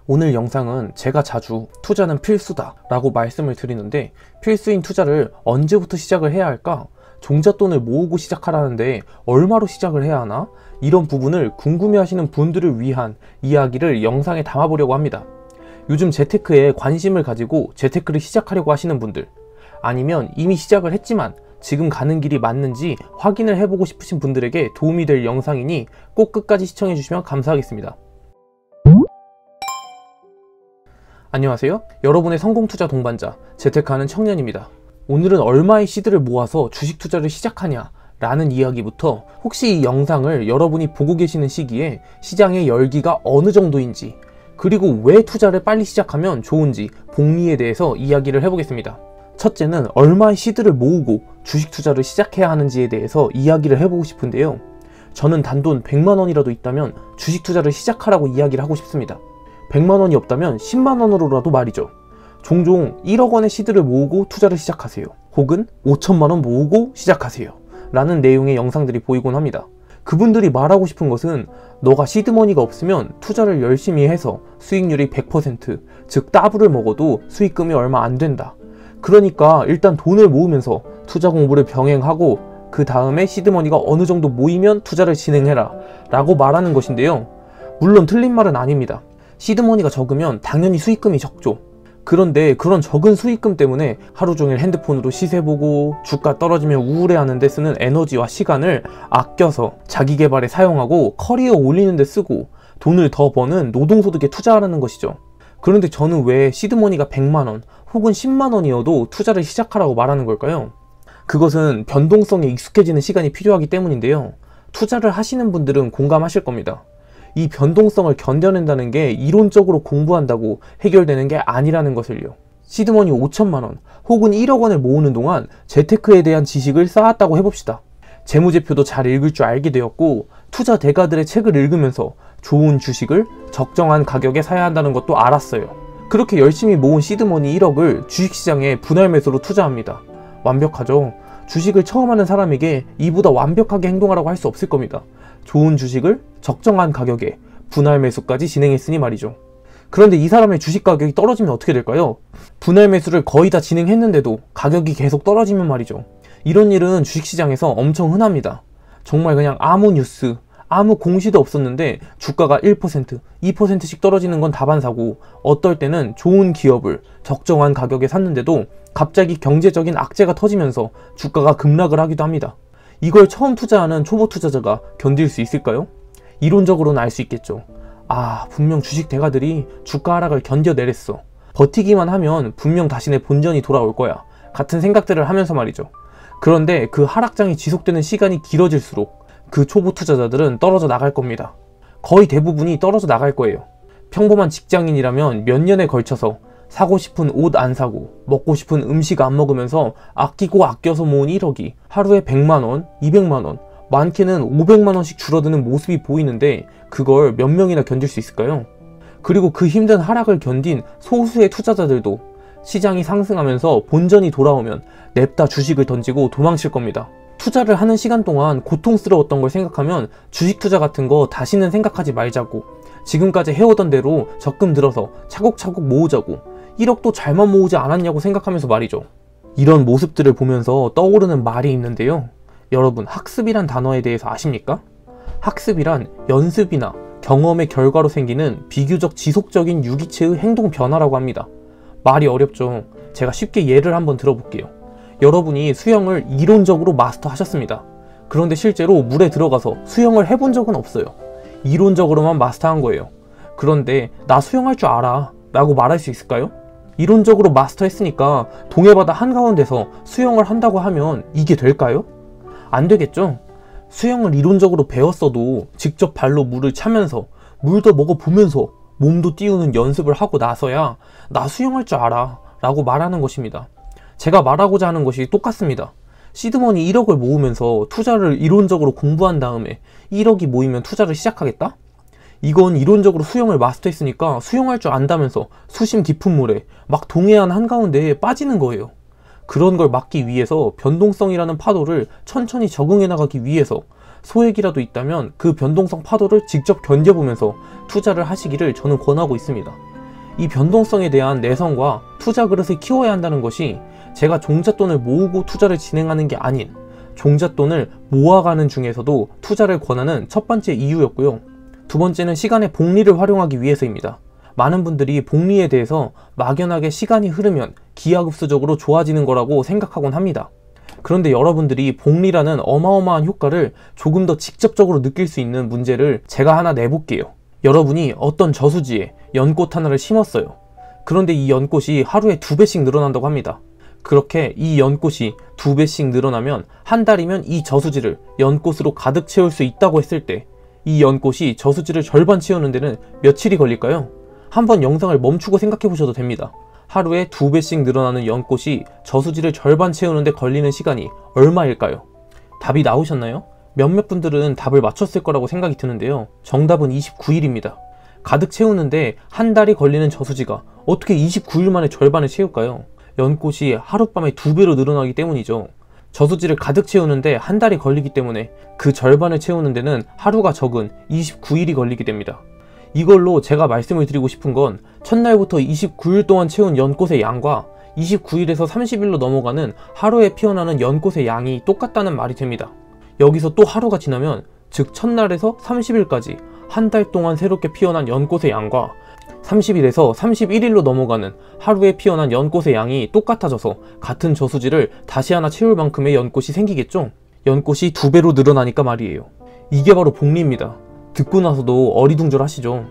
오늘 영상은 제가 자주 투자는 필수다 라고 말씀을 드리는데, 필수인 투자를 언제부터 시작을 해야 할까? 종잣돈을 모으고 시작하라는데 얼마로 시작을 해야 하나? 이런 부분을 궁금해하시는 분들을 위한 이야기를 영상에 담아보려고 합니다. 요즘 재테크에 관심을 가지고 재테크를 시작하려고 하시는 분들, 아니면 이미 시작을 했지만 지금 가는 길이 맞는지 확인을 해보고 싶으신 분들에게 도움이 될 영상이니 꼭 끝까지 시청해 주시면 감사하겠습니다. 안녕하세요. 여러분의 성공투자 동반자 재테크하는 청년입니다. 오늘은 얼마의 시드를 모아서 주식 투자를 시작하냐 라는 이야기부터, 혹시 이 영상을 여러분이 보고 계시는 시기에 시장의 열기가 어느 정도인지, 그리고 왜 투자를 빨리 시작하면 좋은지 복리에 대해서 이야기를 해보겠습니다. 첫째는 얼마의 시드를 모으고 주식 투자를 시작해야 하는지에 대해서 이야기를 해보고 싶은데요. 저는 단돈 100만원이라도 있다면 주식 투자를 시작하라고 이야기를 하고 싶습니다. 100만원이 없다면 10만원으로라도 말이죠. 종종 1억원의 시드를 모으고 투자를 시작하세요. 혹은 5천만원 모으고 시작하세요 라는 내용의 영상들이 보이곤 합니다. 그분들이 말하고 싶은 것은, 너가 시드머니가 없으면 투자를 열심히 해서 수익률이 100%, 즉 더블을 먹어도 수익금이 얼마 안 된다. 그러니까 일단 돈을 모으면서 투자 공부를 병행하고 그 다음에 시드머니가 어느 정도 모이면 투자를 진행해라 라고 말하는 것인데요. 물론 틀린 말은 아닙니다. 시드머니가 적으면 당연히 수익금이 적죠. 그런데 그런 적은 수익금 때문에 하루 종일 핸드폰으로 시세 보고 주가 떨어지면 우울해하는 데 쓰는 에너지와 시간을 아껴서 자기 개발에 사용하고 커리어 올리는 데 쓰고 돈을 더 버는 노동소득에 투자하라는 것이죠. 그런데 저는 왜 시드머니가 100만원 혹은 10만원이어도 투자를 시작하라고 말하는 걸까요? 그것은 변동성에 익숙해지는 시간이 필요하기 때문인데요. 투자를 하시는 분들은 공감하실 겁니다. 이 변동성을 견뎌낸다는 게 이론적으로 공부한다고 해결되는 게 아니라는 것을요. 시드머니 5천만원 혹은 1억원을 모으는 동안 재테크에 대한 지식을 쌓았다고 해봅시다. 재무제표도 잘 읽을 줄 알게 되었고, 투자 대가들의 책을 읽으면서 좋은 주식을 적정한 가격에 사야 한다는 것도 알았어요. 그렇게 열심히 모은 시드머니 1억을 주식시장에 분할 매수로 투자합니다. 완벽하죠? 주식을 처음 하는 사람에게 이보다 완벽하게 행동하라고 할 수 없을 겁니다. 좋은 주식을 적정한 가격에 분할 매수까지 진행했으니 말이죠. 그런데 이 사람의 주식 가격이 떨어지면 어떻게 될까요? 분할 매수를 거의 다 진행했는데도 가격이 계속 떨어지면 말이죠. 이런 일은 주식시장에서 엄청 흔합니다. 정말 그냥 아무 뉴스, 아무 공시도 없었는데 주가가 1%, 2%씩 떨어지는 건 다반사고, 어떨 때는 좋은 기업을 적정한 가격에 샀는데도 갑자기 경제적인 악재가 터지면서 주가가 급락을 하기도 합니다. 이걸 처음 투자하는 초보 투자자가 견딜 수 있을까요? 이론적으로는 알 수 있겠죠. 분명 주식 대가들이 주가 하락을 견뎌내랬어. 버티기만 하면 분명 다시 내 본전이 돌아올 거야. 같은 생각들을 하면서 말이죠. 그런데 그 하락장이 지속되는 시간이 길어질수록 그 초보 투자자들은 떨어져 나갈 겁니다. 거의 대부분이 떨어져 나갈 거예요. 평범한 직장인이라면 몇 년에 걸쳐서 사고 싶은 옷 안 사고 먹고 싶은 음식 안 먹으면서 아끼고 아껴서 모은 1억이 하루에 100만원, 200만원, 많게는 500만원씩 줄어드는 모습이 보이는데, 그걸 몇 명이나 견딜 수 있을까요? 그리고 그 힘든 하락을 견딘 소수의 투자자들도 시장이 상승하면서 본전이 돌아오면 냅다 주식을 던지고 도망칠 겁니다. 투자를 하는 시간 동안 고통스러웠던 걸 생각하면 주식 투자 같은 거 다시는 생각하지 말자고, 지금까지 해오던 대로 적금 들어서 차곡차곡 모으자고, 1억도 잘만 모으지 않았냐고 생각하면서 말이죠. 이런 모습들을 보면서 떠오르는 말이 있는데요. 여러분, 학습이란 단어에 대해서 아십니까? 학습이란 연습이나 경험의 결과로 생기는 비교적 지속적인 유기체의 행동 변화라고 합니다. 말이 어렵죠. 제가 쉽게 예를 한번 들어볼게요. 여러분이 수영을 이론적으로 마스터하셨습니다. 그런데 실제로 물에 들어가서 수영을 해본 적은 없어요. 이론적으로만 마스터한 거예요. 그런데 나 수영할 줄 알아 라고 말할 수 있을까요? 이론적으로 마스터했으니까 동해바다 한가운데서 수영을 한다고 하면 이게 될까요? 안 되겠죠? 수영을 이론적으로 배웠어도 직접 발로 물을 차면서 물도 먹어보면서 몸도 띄우는 연습을 하고 나서야 나 수영할 줄 알아 라고 말하는 것입니다. 제가 말하고자 하는 것이 똑같습니다. 시드머니 1억을 모으면서 투자를 이론적으로 공부한 다음에 1억이 모이면 투자를 시작하겠다? 이건 이론적으로 수영을 마스터했으니까 수영할 줄 안다면서 수심 깊은 물에 막 동해안 한가운데에 빠지는 거예요. 그런 걸 막기 위해서 변동성이라는 파도를 천천히 적응해 나가기 위해서 소액이라도 있다면 그 변동성 파도를 직접 견뎌보면서 투자를 하시기를 저는 권하고 있습니다. 이 변동성에 대한 내성과 투자 그릇을 키워야 한다는 것이 제가 종잣돈을 모으고 투자를 진행하는 게 아닌 종잣돈을 모아가는 중에서도 투자를 권하는 첫 번째 이유였고요. 두 번째는 시간의 복리를 활용하기 위해서입니다. 많은 분들이 복리에 대해서 막연하게 시간이 흐르면 기하급수적으로 좋아지는 거라고 생각하곤 합니다. 그런데 여러분들이 복리라는 어마어마한 효과를 조금 더 직접적으로 느낄 수 있는 문제를 제가 하나 내볼게요. 여러분이 어떤 저수지에 연꽃 하나를 심었어요. 그런데 이 연꽃이 하루에 2배씩 늘어난다고 합니다. 그렇게 이 연꽃이 2배씩 늘어나면 한 달이면 이 저수지를 연꽃으로 가득 채울 수 있다고 했을 때 이 연꽃이 저수지를 절반 채우는 데는 며칠이 걸릴까요? 한번 영상을 멈추고 생각해 보셔도 됩니다. 하루에 2배씩 늘어나는 연꽃이 저수지를 절반 채우는데 걸리는 시간이 얼마일까요? 답이 나오셨나요? 몇몇 분들은 답을 맞췄을 거라고 생각이 드는데요. 정답은 29일입니다. 가득 채우는데 한 달이 걸리는 저수지가 어떻게 29일 만에 절반을 채울까요? 연꽃이 하룻밤에 2배로 늘어나기 때문이죠. 저수지를 가득 채우는데 한 달이 걸리기 때문에 그 절반을 채우는 데는 하루가 적은 29일이 걸리게 됩니다. 이걸로 제가 말씀을 드리고 싶은 건 첫날부터 29일 동안 채운 연꽃의 양과 29일에서 30일로 넘어가는 하루에 피어나는 연꽃의 양이 똑같다는 말이 됩니다. 여기서 또 하루가 지나면 즉 첫날에서 30일까지 한 달 동안 새롭게 피어난 연꽃의 양과 30일에서 31일로 넘어가는 하루에 피어난 연꽃의 양이 똑같아져서 같은 저수지를 다시 하나 채울 만큼의 연꽃이 생기겠죠? 연꽃이 2배로 늘어나니까 말이에요. 이게 바로 복리입니다. 듣고 나서도 어리둥절하시죠?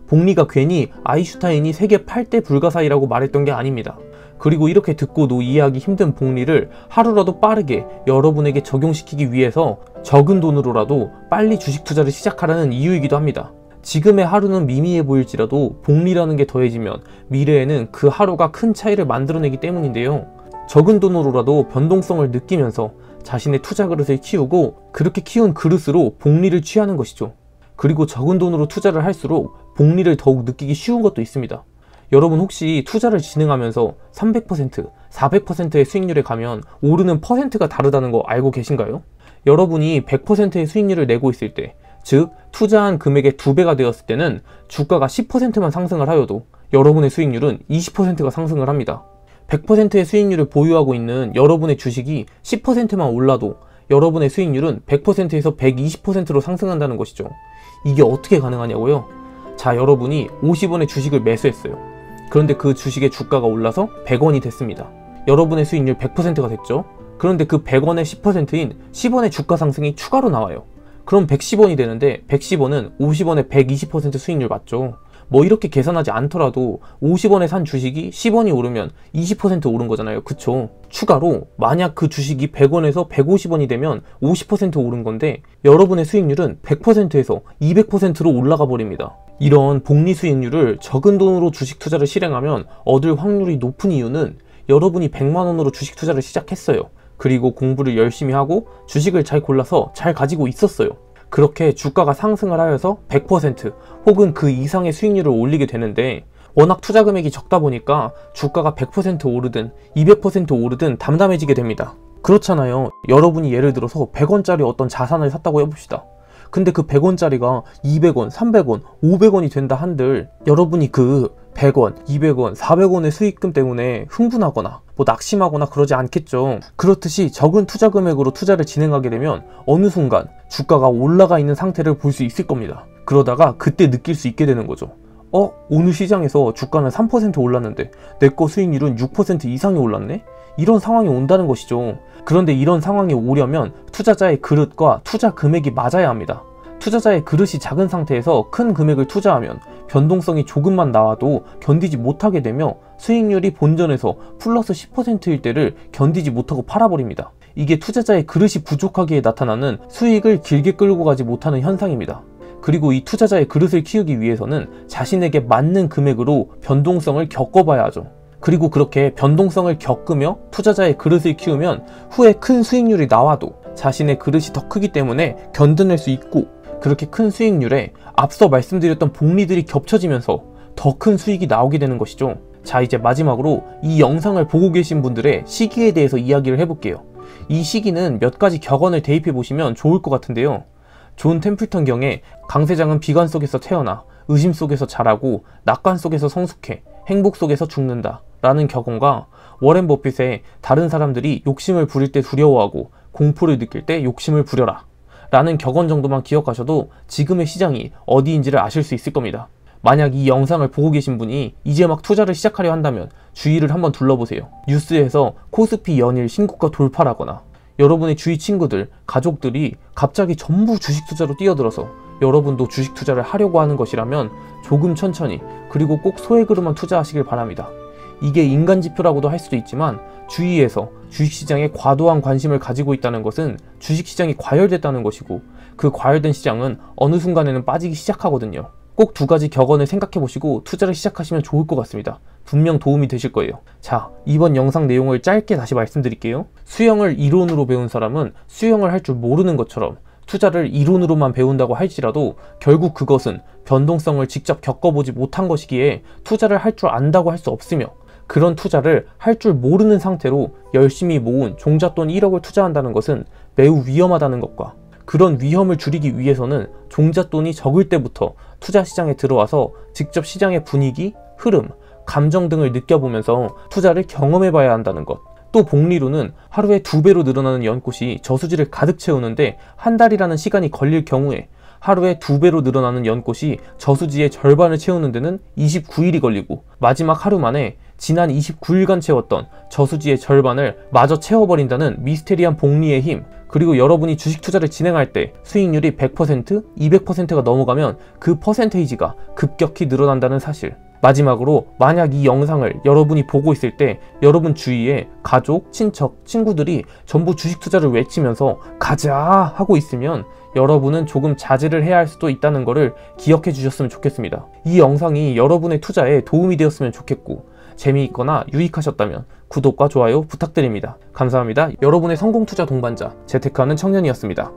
복리가 괜히 아인슈타인이 세계 8대 불가사의라고 말했던 게 아닙니다. 그리고 이렇게 듣고도 이해하기 힘든 복리를 하루라도 빠르게 여러분에게 적용시키기 위해서 적은 돈으로라도 빨리 주식 투자를 시작하라는 이유이기도 합니다. 지금의 하루는 미미해 보일지라도 복리라는 게 더해지면 미래에는 그 하루가 큰 차이를 만들어내기 때문인데요. 적은 돈으로라도 변동성을 느끼면서 자신의 투자 그릇을 키우고 그렇게 키운 그릇으로 복리를 취하는 것이죠. 그리고 적은 돈으로 투자를 할수록 복리를 더욱 느끼기 쉬운 것도 있습니다. 여러분 혹시 투자를 진행하면서 300%, 400%의 수익률에 가면 오르는 퍼센트가 다르다는 거 알고 계신가요? 여러분이 100%의 수익률을 내고 있을 때, 즉 투자한 금액의 2배가 되었을 때는 주가가 10%만 상승을 하여도 여러분의 수익률은 20%가 상승을 합니다. 100%의 수익률을 보유하고 있는 여러분의 주식이 10%만 올라도 여러분의 수익률은 100%에서 120%로 상승한다는 것이죠. 이게 어떻게 가능하냐고요? 자, 여러분이 50원의 주식을 매수했어요. 그런데 그 주식의 주가가 올라서 100원이 됐습니다. 여러분의 수익률 100%가 됐죠. 그런데 그 100원의 10%인 10원의 주가 상승이 추가로 나와요. 그럼 110원이 되는데 110원은 50원의 120% 수익률 맞죠? 뭐 이렇게 계산하지 않더라도 50원에 산 주식이 10원이 오르면 20% 오른 거잖아요. 그쵸? 추가로 만약 그 주식이 100원에서 150원이 되면 50% 오른 건데 여러분의 수익률은 100%에서 200%로 올라가 버립니다. 이런 복리 수익률을 적은 돈으로 주식 투자를 실행하면 얻을 확률이 높은 이유는 여러분이 100만원으로 주식 투자를 시작했어요. 그리고 공부를 열심히 하고 주식을 잘 골라서 잘 가지고 있었어요. 그렇게 주가가 상승을 하여서 100% 혹은 그 이상의 수익률을 올리게 되는데 워낙 투자 금액이 적다 보니까 주가가 100% 오르든 200% 오르든 담담해지게 됩니다. 그렇잖아요. 여러분이 예를 들어서 100원짜리 어떤 자산을 샀다고 해봅시다. 근데 그 100원짜리가 200원, 300원, 500원이 된다 한들 여러분이 그 100원, 200원, 400원의 수익금 때문에 흥분하거나 뭐 낙심하거나 그러지 않겠죠. 그렇듯이 적은 투자 금액으로 투자를 진행하게 되면 어느 순간 주가가 올라가 있는 상태를 볼 수 있을 겁니다. 그러다가 그때 느낄 수 있게 되는 거죠. 오늘 시장에서 주가는 3% 올랐는데 내 거 수익률은 6% 이상이 올랐네? 이런 상황이 온다는 것이죠. 그런데 이런 상황이 오려면 투자자의 그릇과 투자 금액이 맞아야 합니다. 투자자의 그릇이 작은 상태에서 큰 금액을 투자하면 변동성이 조금만 나와도 견디지 못하게 되며 수익률이 본전에서 플러스 10%일 때를 견디지 못하고 팔아버립니다. 이게 투자자의 그릇이 부족하기에 나타나는 수익을 길게 끌고 가지 못하는 현상입니다. 그리고 이 투자자의 그릇을 키우기 위해서는 자신에게 맞는 금액으로 변동성을 겪어봐야 하죠. 그리고 그렇게 변동성을 겪으며 투자자의 그릇을 키우면 후에 큰 수익률이 나와도 자신의 그릇이 더 크기 때문에 견뎌낼 수 있고, 그렇게 큰 수익률에 앞서 말씀드렸던 복리들이 겹쳐지면서 더 큰 수익이 나오게 되는 것이죠. 자, 이제 마지막으로 이 영상을 보고 계신 분들의 시기에 대해서 이야기를 해볼게요. 이 시기는 몇 가지 격언을 대입해 보시면 좋을 것 같은데요. 존 템플턴 경에 강세장은 비관 속에서 태어나 의심 속에서 자라고 낙관 속에서 성숙해 행복 속에서 죽는다 라는 격언과 워렌 버핏의 다른 사람들이 욕심을 부릴 때 두려워하고 공포를 느낄 때 욕심을 부려라 라는 격언 정도만 기억하셔도 지금의 시장이 어디인지를 아실 수 있을 겁니다. 만약 이 영상을 보고 계신 분이 이제 막 투자를 시작하려 한다면 주위를 한번 둘러보세요. 뉴스에서 코스피 연일 신고가 돌파라거나 여러분의 주위 친구들, 가족들이 갑자기 전부 주식 투자로 뛰어들어서 여러분도 주식 투자를 하려고 하는 것이라면 조금 천천히 그리고 꼭 소액으로만 투자하시길 바랍니다. 이게 인간 지표라고도 할 수도 있지만 주위에서 주식시장에 과도한 관심을 가지고 있다는 것은 주식시장이 과열됐다는 것이고 그 과열된 시장은 어느 순간에는 빠지기 시작하거든요. 꼭 두 가지 격언을 생각해보시고 투자를 시작하시면 좋을 것 같습니다. 분명 도움이 되실 거예요. 자, 이번 영상 내용을 짧게 다시 말씀드릴게요. 수영을 이론으로 배운 사람은 수영을 할 줄 모르는 것처럼 투자를 이론으로만 배운다고 할지라도 결국 그것은 변동성을 직접 겪어보지 못한 것이기에 투자를 할 줄 안다고 할 수 없으며 그런 투자를 할 줄 모르는 상태로 열심히 모은 종잣돈 1억을 투자한다는 것은 매우 위험하다는 것과 그런 위험을 줄이기 위해서는 종잣돈이 적을 때부터 투자 시장에 들어와서 직접 시장의 분위기, 흐름, 감정 등을 느껴보면서 투자를 경험해 봐야 한다는 것. 또 복리로는 하루에 2배로 늘어나는 연꽃이 저수지를 가득 채우는데 한 달이라는 시간이 걸릴 경우에 하루에 2배로 늘어나는 연꽃이 저수지의 절반을 채우는 데는 29일이 걸리고 마지막 하루 만에 지난 29일간 채웠던 저수지의 절반을 마저 채워버린다는 미스테리한 복리의 힘, 그리고 여러분이 주식 투자를 진행할 때 수익률이 100%, 200%가 넘어가면 그 퍼센테이지가 급격히 늘어난다는 사실. 마지막으로 만약 이 영상을 여러분이 보고 있을 때 여러분 주위에 가족, 친척, 친구들이 전부 주식 투자를 외치면서 가자 하고 있으면 여러분은 조금 자제를 해야 할 수도 있다는 것을 기억해 주셨으면 좋겠습니다. 이 영상이 여러분의 투자에 도움이 되었으면 좋겠고 재미있거나 유익하셨다면 구독과 좋아요 부탁드립니다. 감사합니다. 여러분의 성공투자 동반자 재테크하는 청년이었습니다.